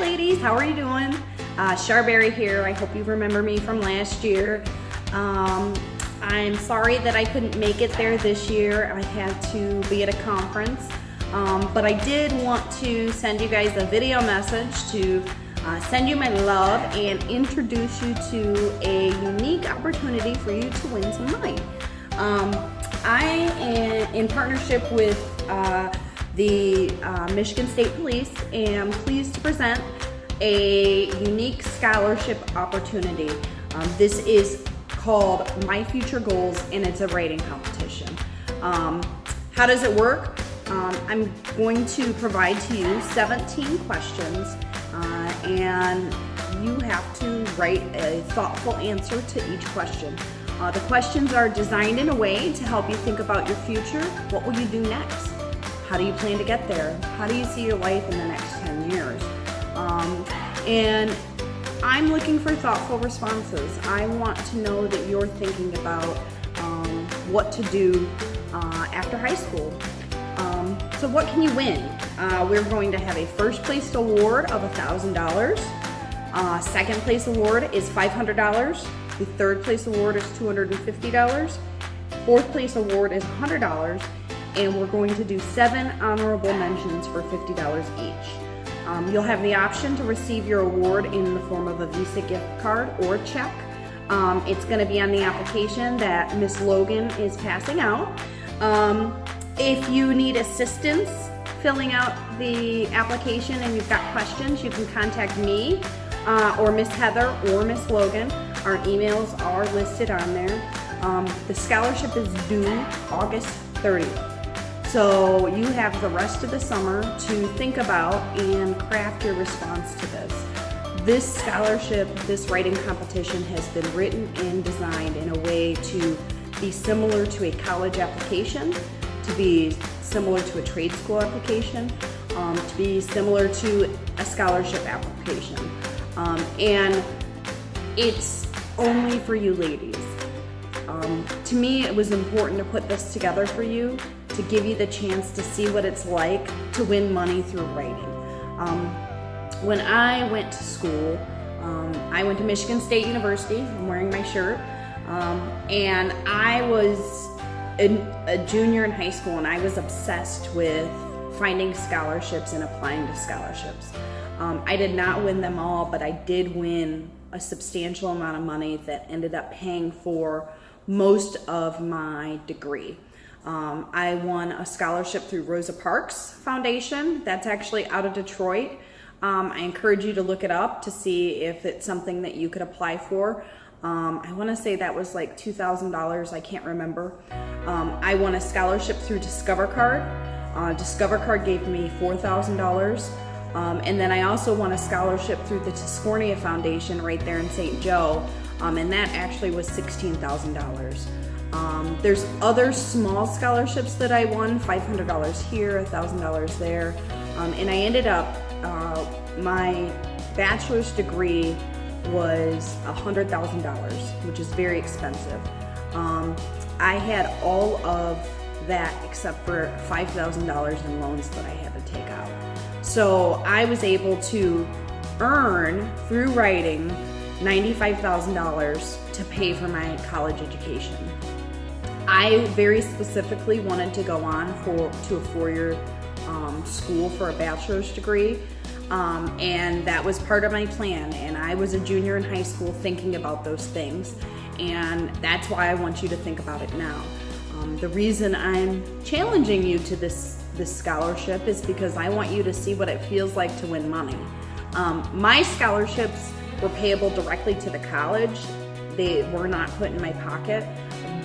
ladies, how are you doing? Charberry here. I hope you remember me from last year. I'm sorry that I couldn't make it there this year. I had to be at a conference, but I did want to send you guys a video message to send you my love and introduce you to a unique opportunity for you to win some money. I am in partnership with the Michigan State Police, am pleased to present a unique scholarship opportunity. This is called My Future Goals, and it's a writing competition. How does it work? I'm going to provide to you 17 questions, and you have to write a thoughtful answer to each question. The questions are designed in a way to help you think about your future. What will you do next? How do you plan to get there? How do you see your life in the next 10 years? And I'm looking for thoughtful responses. I want to know that you're thinking about what to do after high school. So what can you win? We're going to have a first place award of $1,000. Second place award is $500. The third place award is $250. Fourth place award is $100. And we're going to do 7 honorable mentions for $50 each. You'll have the option to receive your award in the form of a Visa gift card or check. It's going to be on the application that Miss Logan is passing out. If you need assistance filling out the application and you've got questions, you can contact me or Miss Heather or Miss Logan. Our emails are listed on there. The scholarship is due August 30th. So you have the rest of the summer to think about and craft your response to this. This scholarship, this writing competition has been written and designed in a way to be similar to a college application, to be similar to a trade school application, to be similar to a scholarship application. And it's only for you ladies. To me, it was important to put this together for you, to give you the chance to see what it's like to win money through writing. When I went to school, I went to Michigan State University. I'm wearing my shirt. And I was a junior in high school, and I was obsessed with finding scholarships and applying to scholarships. I did not win them all, but I did win a substantial amount of money that ended up paying for most of my degree. I won a scholarship through Rosa Parks Foundation. That's actually out of Detroit. I encourage you to look it up to see if it's something that you could apply for. I want to say that was like $2,000. I can't remember. I won a scholarship through Discover Card. Discover Card gave me $4,000. And then I also won a scholarship through the Tiscornia Foundation right there in St. Joe. And that actually was $16,000. There's other small scholarships that I won, $500 here, $1,000 there. And I ended up, my bachelor's degree was $100,000, which is very expensive. I had all of that except for $5,000 in loans that I had to take out. So I was able to earn, through writing, $95,000 to pay for my college education. I very specifically wanted to go on to a 4-year school for a bachelor's degree, and that was part of my plan. And I was a junior in high school thinking about those things, and that's why I want you to think about it now. The reason I'm challenging you to this scholarship is because I want you to see what it feels like to win money. My scholarships were payable directly to the college. They were not put in my pocket.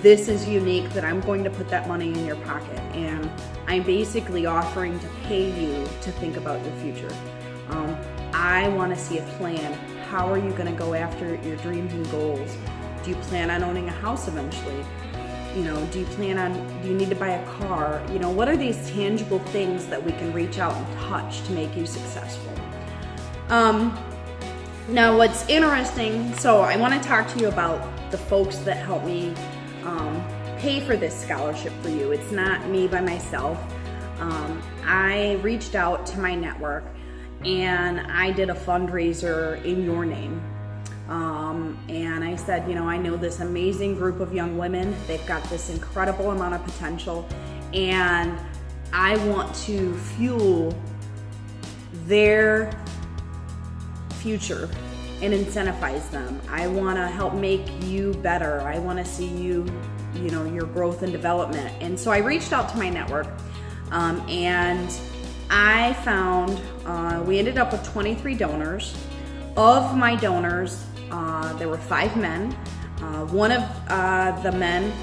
This is unique that I'm going to put that money in your pocket, and I'm basically offering to pay you to think about your future. I want to see a plan. How are you going to go after your dreams and goals? Do you plan on owning a house eventually? You know, do you need to buy a car? You know, what are these tangible things that we can reach out and touch to make you successful? Now what's interesting, so I want to talk to you about the folks that help me pay for this scholarship for you. It's not me by myself. I reached out to my network and I did a fundraiser in your name. And I said, you know, I know this amazing group of young women. They've got this incredible amount of potential, and I want to fuel their future and incentivize them. I want to help make you better. I want to see you, you know, your growth and development. And so I reached out to my network, and I found, we ended up with 23 donors. Of my donors, there were 5 men. One of the men,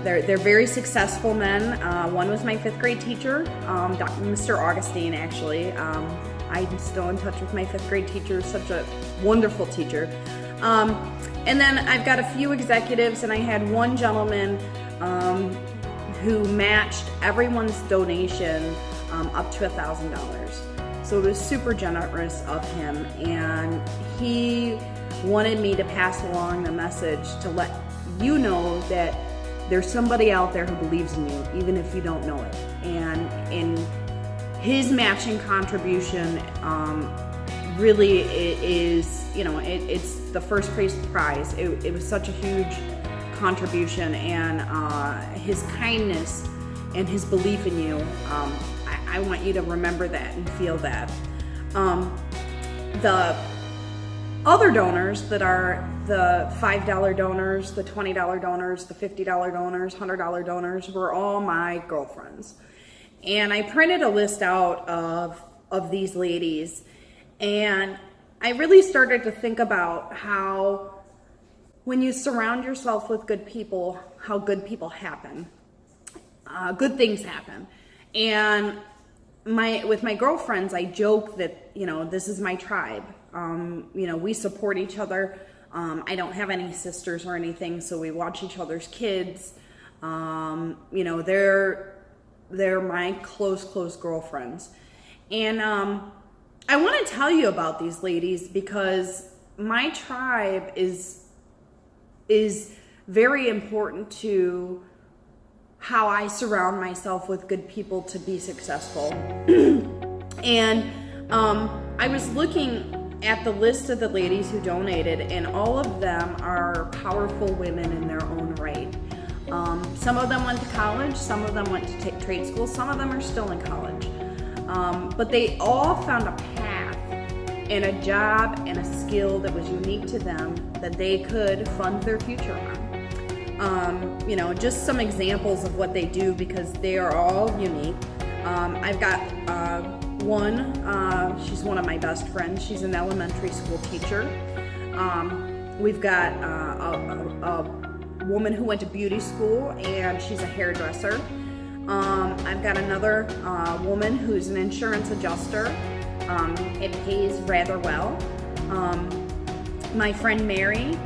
they're very successful men. One was my 5th grade teacher, Mr. Augustine, actually. I'm still in touch with my 5th grade teacher, such a wonderful teacher. And then I've got a few executives, and I had one gentleman who matched everyone's donation up to $1,000. So it was super generous of him, and he wanted me to pass along the message to let you know that there's somebody out there who believes in you, even if you don't know it. And in his matching contribution, really is, you know, it's the first place prize. It was such a huge contribution, and his kindness and his belief in you, I want you to remember that and feel that. The other donors that are the $5 donors, the $20 donors, the $50 donors, $100 donors were all my girlfriends. And I printed a list out of these ladies, and I really started to think about how when you surround yourself with good people, how good people happen. Good things happen. And with my girlfriends, I joke that, you know, this is my tribe. You know, we support each other. I don't have any sisters or anything, so we watch each other's kids. You know, they're my close girlfriends. And I want to tell you about these ladies because my tribe is very important to how I surround myself with good people to be successful. And I was looking at the list of the ladies who donated, and all of them are powerful women in their own right. Some of them went to college, some of them went to take trade school, some of them are still in college. But they all found a path and a job and a skill that was unique to them that they could fund their future on. You know, just some examples of what they do because they are all unique. I've got one, she's one of my best friends. She's an elementary school teacher. We've got a woman who went to beauty school and she's a hairdresser. I've got another woman who's an insurance adjuster. It pays rather well. My friend Mary,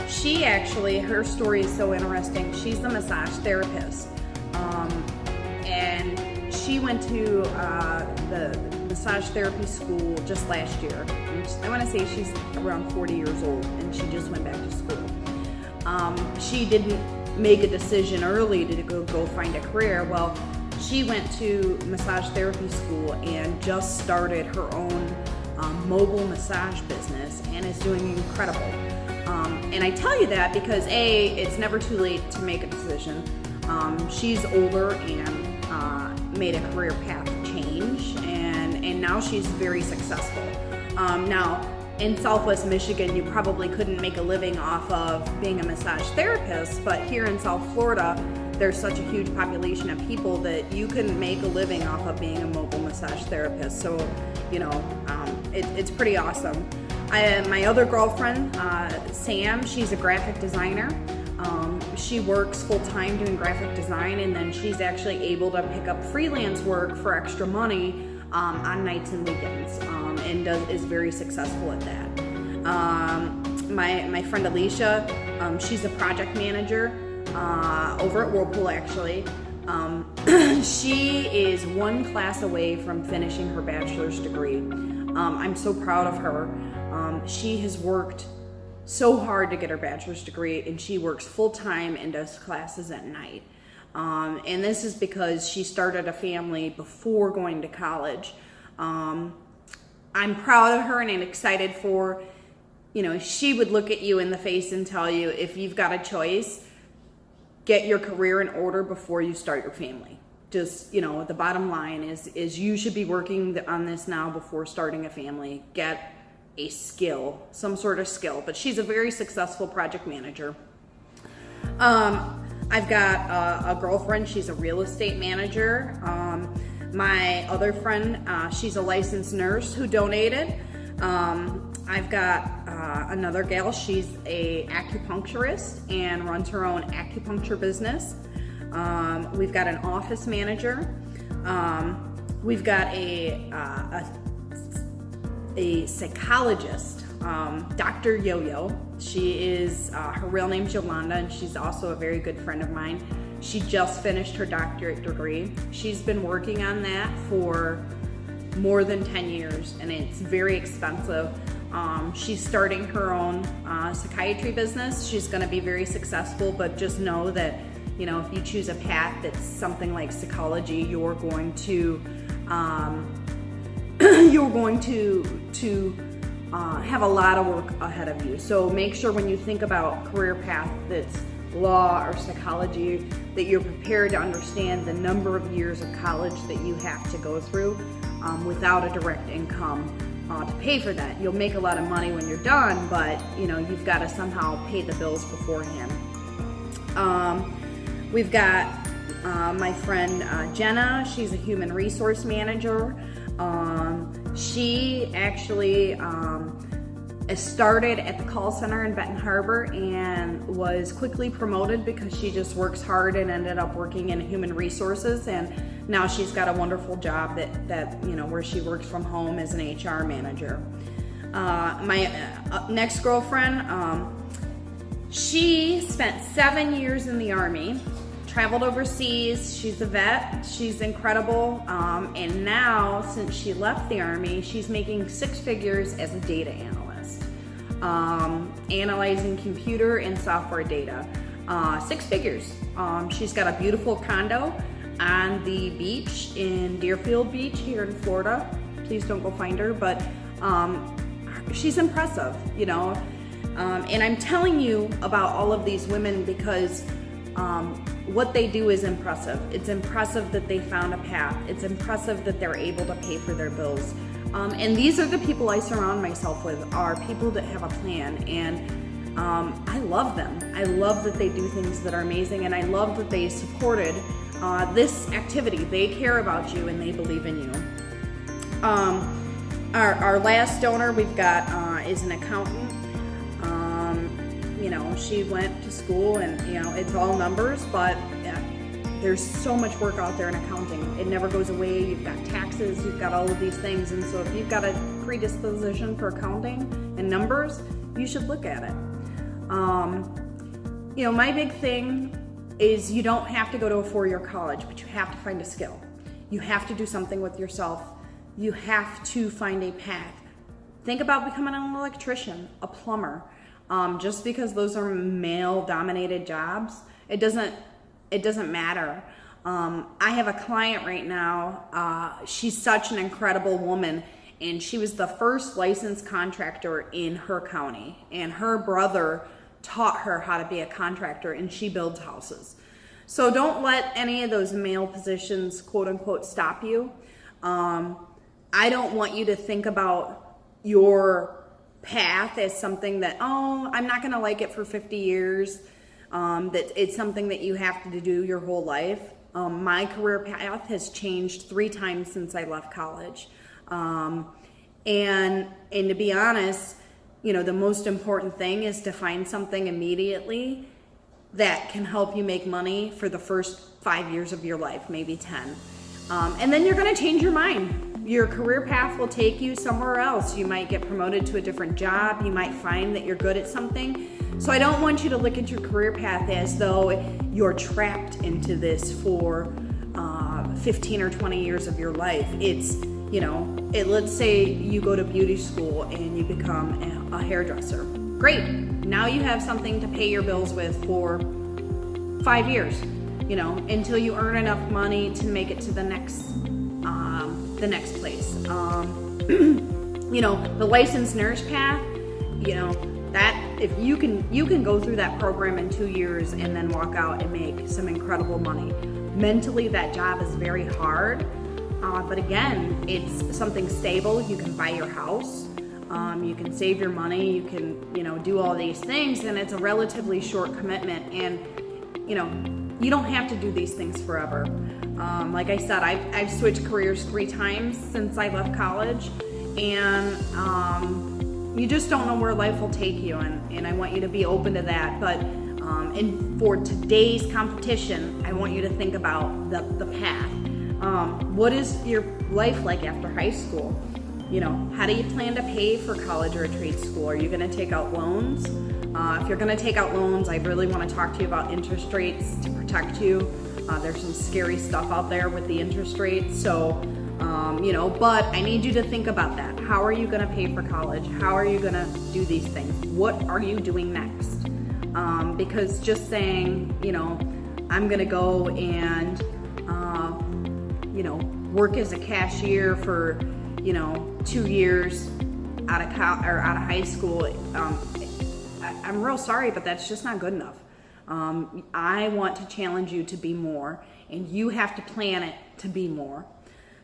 she actually, her story is so interesting. She's a massage therapist. And she went to the massage therapy school just last year. I want to say she's around 40 years old, and she just went back to school. She didn't make a decision early to go find a career. Well, she went to massage therapy school and just started her own mobile massage business and is doing incredible. And I tell you that because A, it's never too late to make a decision. She's older and made a career path change, and now she's very successful. Now, in Southwest Michigan, you probably couldn't make a living off of being a massage therapist, but here in South Florida, there's such a huge population of people that you can make a living off of being a mobile massage therapist. So, you know, it's pretty awesome. My other girlfriend, Sam, she's a graphic designer. She works full-time doing graphic design, and then she's actually able to pick up freelance work for extra money on nights and weekends, and is very successful at that. My friend Alicia, she's a project manager over at Whirlpool, actually. She is one class away from finishing her bachelor's degree. I'm so proud of her. She has worked so hard to get her bachelor's degree, and she works full-time and does classes at night. And this is because she started a family before going to college. I'm proud of her and I'm excited for, she would look at you in the face and tell you, if you've got a choice, get your career in order before you start your family. Just, the bottom line is you should be working on this now before starting a family. Get a skill, some sort of skill. But she's a very successful project manager. I've got a girlfriend, she's a real estate manager. My other friend, she's a licensed nurse who donated. I've got another gal, she's a acupuncturist and runs her own acupuncture business. We've got an office manager. We've got a psychologist, Dr. Yo-Yo. She is, her real name's Yolanda, and she's also a very good friend of mine. She just finished her doctorate degree. She's been working on that for more than 10 years, and it's very expensive. She's starting her own psychiatry business. She's gonna be very successful, but just know that, if you choose a path that's something like psychology, you're going to have a lot of work ahead of you. So make sure when you think about career path that's law or psychology, that you're prepared to understand the number of years of college that you have to go through without a direct income to pay for that. You'll make a lot of money when you're done, but you've got to somehow pay the bills beforehand. We've got my friend Jenna. She's a human resource manager. She actually started at the call center in Benton Harbor and was quickly promoted because she just works hard and ended up working in human resources, and now she's got a wonderful job that where she works from home as an HR manager. My next girlfriend, she spent 7 years in the Army, traveled overseas. She's a vet. She's incredible. And now, since she left the Army, she's making 6 figures as a data analyst, analyzing computer and software data. 6 figures. She's got a beautiful condo on the beach in Deerfield Beach here in Florida. Please don't go find her, but she's impressive, and I'm telling you about all of these women because what they do is impressive. It's impressive that they found a path. It's impressive that they're able to pay for their bills. And these are the people I surround myself with, are people that have a plan. And I love them. I love that they do things that are amazing, and I love that they supported this activity. They care about you and they believe in you. Our last donor we've got is an accountant. She went to school and, it's all numbers, but there's so much work out there in accounting. It never goes away. You've got taxes, you've got all of these things. And so if you've got a predisposition for accounting and numbers, you should look at it. My big thing is you don't have to go to a 4-year college, but you have to find a skill. You have to do something with yourself. You have to find a path. Think about becoming an electrician, a plumber. Just because those are male-dominated jobs, it doesn't matter. I have a client right now. She's such an incredible woman, and she was the first licensed contractor in her county, and her brother taught her how to be a contractor, and she builds houses. So don't let any of those male positions, quote unquote, stop you. I don't want you to think about your path as something that, I'm not gonna like it for 50 years, that it's something that you have to do your whole life. My career path has changed 3 times since I left college. And to be honest, the most important thing is to find something immediately that can help you make money for the first 5 years of your life, maybe 10. And then you're gonna change your mind. Your career path will take you somewhere else. You might get promoted to a different job. You might find that you're good at something. So I don't want you to look at your career path as though you're trapped into this for 15 or 20 years of your life. It's, let's say you go to beauty school and you become a hairdresser. Great. Now you have something to pay your bills with for 5 years, until you earn enough money to make it to the next the next place. You know, the licensed nurse path, you know, that if you can go through that program in 2 years and then walk out and make some incredible money. Mentally, that job is very hard, but again, it's something stable. You can buy your house, you can save your money, you can, you know, do all these things, and it's a relatively short commitment. And you know, you don't have to do these things forever. Like I said, I've switched careers 3 times since I left college, and you just don't know where life will take you, and I want you to be open to that. But and for today's competition, I want you to think about the path. What is your life like after high school? You know, how do you plan to pay for college or a trade school? Are you going to take out loans? If you're going to take out loans, I really want to talk to you about interest rates to protect you. There's some scary stuff out there with the interest rates. So, you know, but I need you to think about that. How are you going to pay for college? How are you going to do these things? What are you doing next? Because just saying, you know, I'm going to go and, you know, work as a cashier for, you know, 2 years out of high school, I'm real sorry, but that's just not good enough. I want to challenge you to be more, and you have to plan it to be more.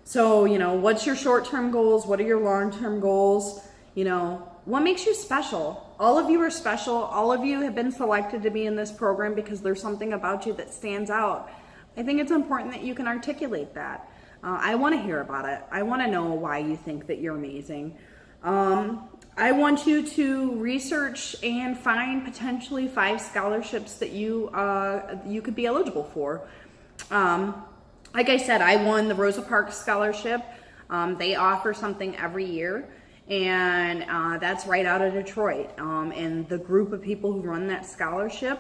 So, you know, what's your short-term goals? What are your long-term goals? You know, what makes you special? All of you are special. All of you have been selected to be in this program because there's something about you that stands out. I think it's important that you can articulate that. I want to hear about it. I want to know why you think that you're amazing. I want you to research and find potentially 5 scholarships that you could be eligible for. Like I said, I won the Rosa Parks Scholarship. They offer something every year, and that's right out of Detroit. And the group of people who run that scholarship,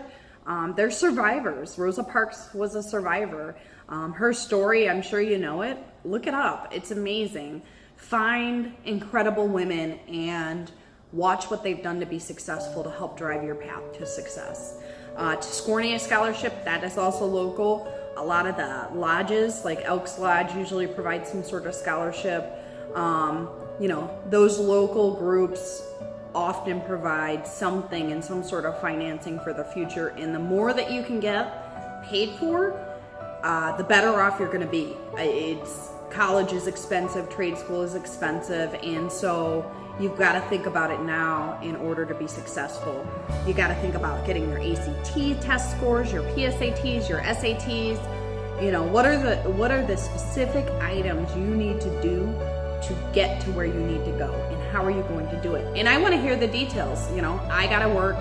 they're survivors. Rosa Parks was a survivor. Her story, I'm sure you know it. Look it up. It's amazing. Find incredible women and watch what they've done to be successful to help drive your path to success. Tiscornia Scholarship, that is also local. A lot of the lodges, like Elks Lodge, usually provide some sort of scholarship. You know, those local groups often provide something and some sort of financing for the future. And the more that you can get paid for, the better off you're going to be. College is expensive, trade school is expensive, and so you've got to think about it now in order to be successful. You got to think about getting your ACT test scores, your PSATs, your SATs. You know, what are the specific items you need to do to get to where you need to go, and how are you going to do it? And I want to hear the details. You know, I got to work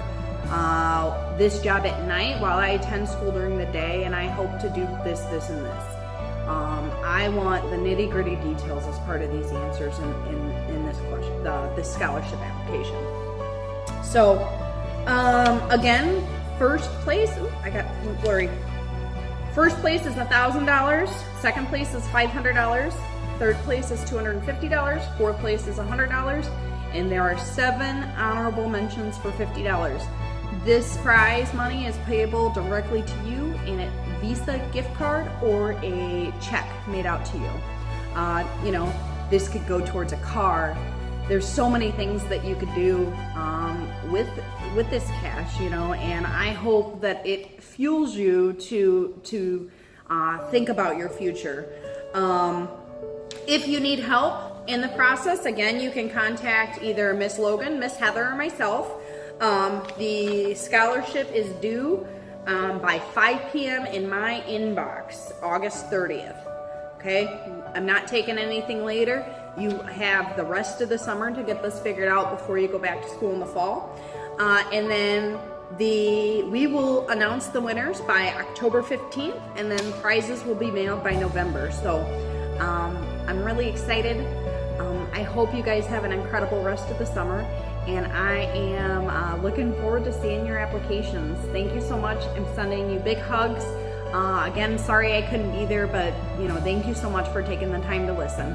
this job at night while I attend school during the day, and I hope to do this, and this. I want the nitty-gritty details as part of these answers in this question, this scholarship application. So, again, first place, I got blurry. First place is $1,000. Second place is $500. Third place is $250. Fourth place is $100. And there are 7 honorable mentions for $50. This prize money is payable directly to you in a Visa gift card or a check made out to you. You know, this could go towards a car. There's so many things that you could do with this cash, you know, and I hope that it fuels you to think about your future. If you need help in the process, again, you can contact either Miss Logan, Miss Heather, or myself. The scholarship is due by 5 p.m. in my inbox, August 30th. Okay, I'm not taking anything later. You have the rest of the summer to get this figured out before you go back to school in the fall. And then we will announce the winners by October 15th, and then prizes will be mailed by November. So I'm really excited. I hope you guys have an incredible rest of the summer, and I am looking forward to seeing your applications. Thank you so much. I'm sending you big hugs. Again, sorry I couldn't be there, but you know, thank you so much for taking the time to listen.